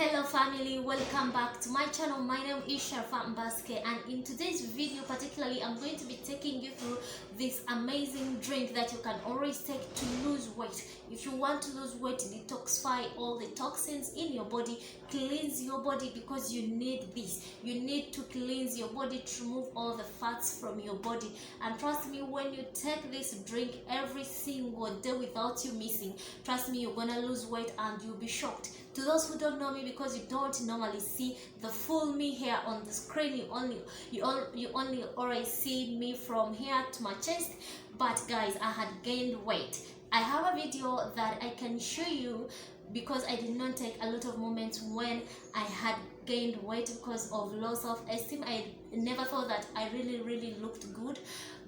Hello family, welcome back to my channel. My name is Sharifah Mbazike, and in today's video particularly I'm going to be taking you through this amazing drink that you can always take to lose weight. If you want to lose weight, detoxify all the toxins in your body, cleanse your body, because you need this. You need to cleanse your body to remove all the fats from your body. And trust me, when you take this drink every single day without you missing, trust me, you're gonna lose weight and you'll be shocked. To those who don't know me, because you don't normally see the full me here on the screen, you only always see me from here to my chest. But guys, I had gained weight. I have a video that I can show you, because I did not take a lot of moments when I had gained weight because of low self-esteem. I never thought that I really looked good.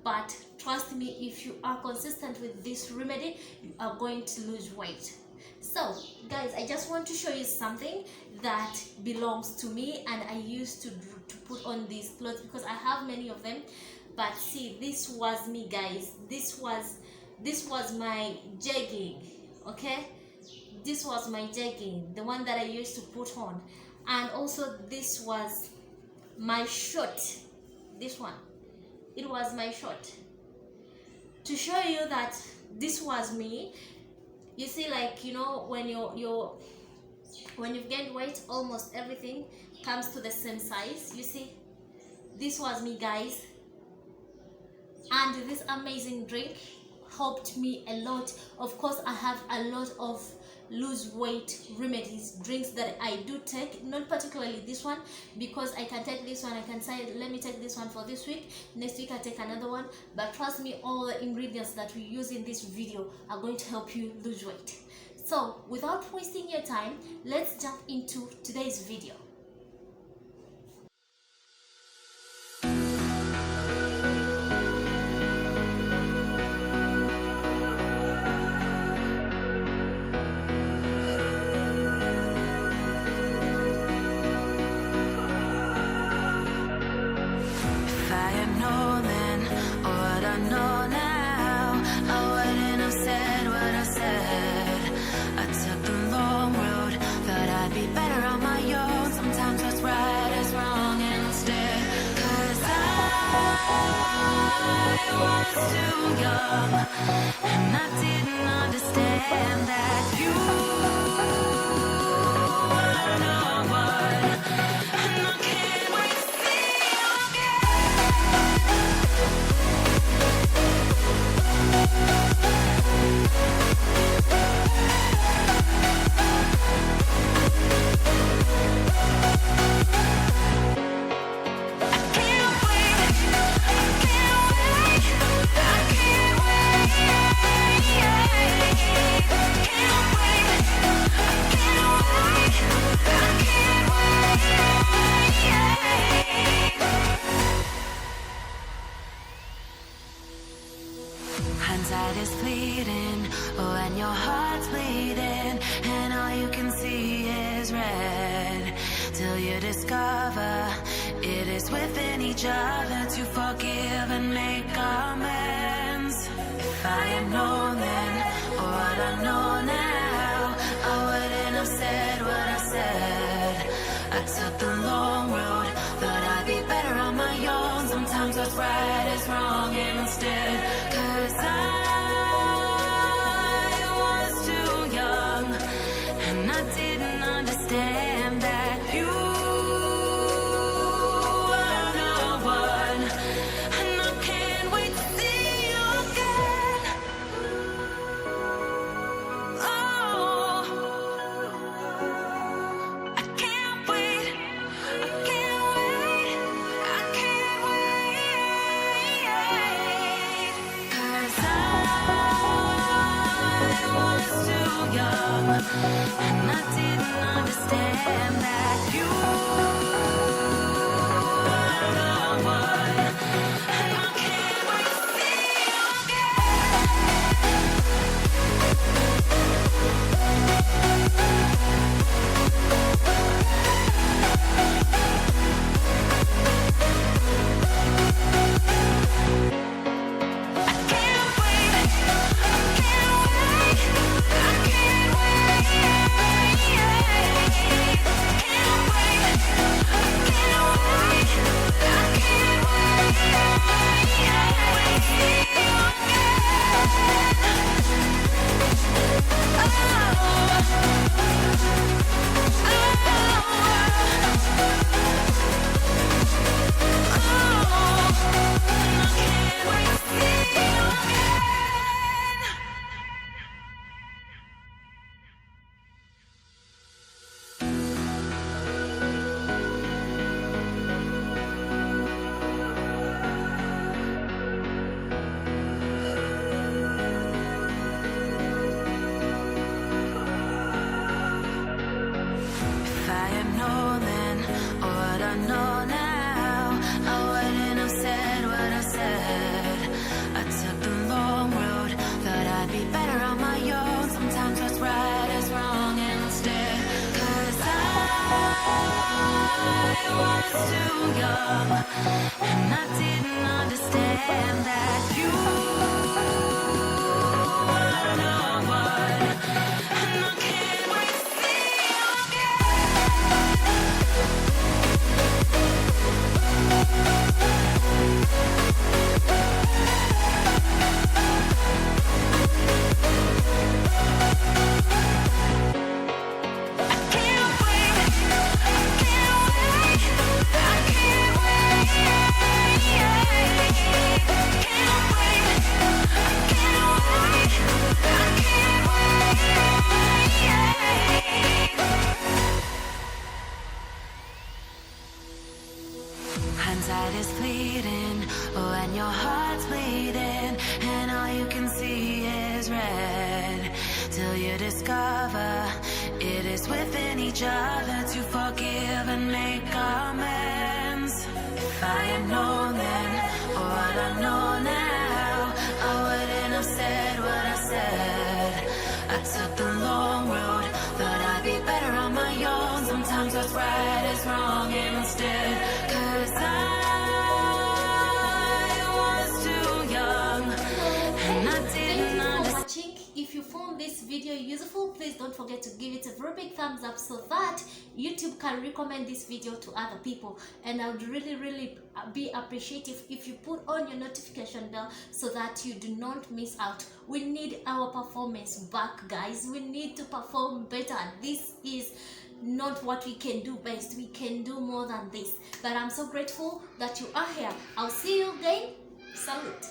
But trust me, if you are consistent with this remedy, you are going to lose weight. So guys, I just want to show you something that belongs to me, and I used to put on these clothes because I have many of them. But see, this was me, guys. This was my jegging. Okay, this was my jegging, the one that I used to put on. And also this was my shirt. This one, it was my shirt, to show you that this was me. You see, like, you know, when you've gained weight, almost everything comes to the same size. You see, this was me, guys. And this amazing drink helped me a lot. Of course, I have a lot of lose weight remedies, drinks that I do take, not particularly this one, because I can take this one, I can say, let me take this one for this week, next week I take another one. But trust me, all the ingredients that we use in this video are going to help you lose weight. So without wasting your time, let's jump into today's video. I was too young, and I didn't understand that you are no one, and I can't wait to see you hindsight is fleeting, oh, and your heart's bleeding, and all you can see is red, till you discover it is within each other to forgive and make amends. If I had known then, or what I know now, I wouldn't have said what I said. I took the long road, thought I'd be better on my own. Sometimes what's right is wrong instead, 'cause I was too young, and I didn't understand that you are no one, and I can't wait to see you again. Oh, I can't wait, I can't wait, I can't wait, 'cause I was too young, and I didn't understand that you are no one, and I can't wait to see you I can't wait, I can't wait, I can't wait. young, and I didn't understand that you are the one, and I can't wait to see you hindsight is fleeting when your heart's bleeding and all you can see is red, till you discover it is within each other to forgive and make amends. If I had known then what I know now, I wouldn't have said what I said. I took the long road, thought I'd be better on my own. Sometimes what's right is wrong instead, 'cause I was too young and I didn't understand. Watching. If you found this video useful, please don't forget to give it a very big thumbs up so that YouTube can recommend this video to other people. And I would really be appreciative if you put on your notification bell so that you do not miss out. We need our performance back, guys. We need to perform better. This is not what we can do best. We can do more than this. But I'm so grateful that you are here. I'll see you again. Salute.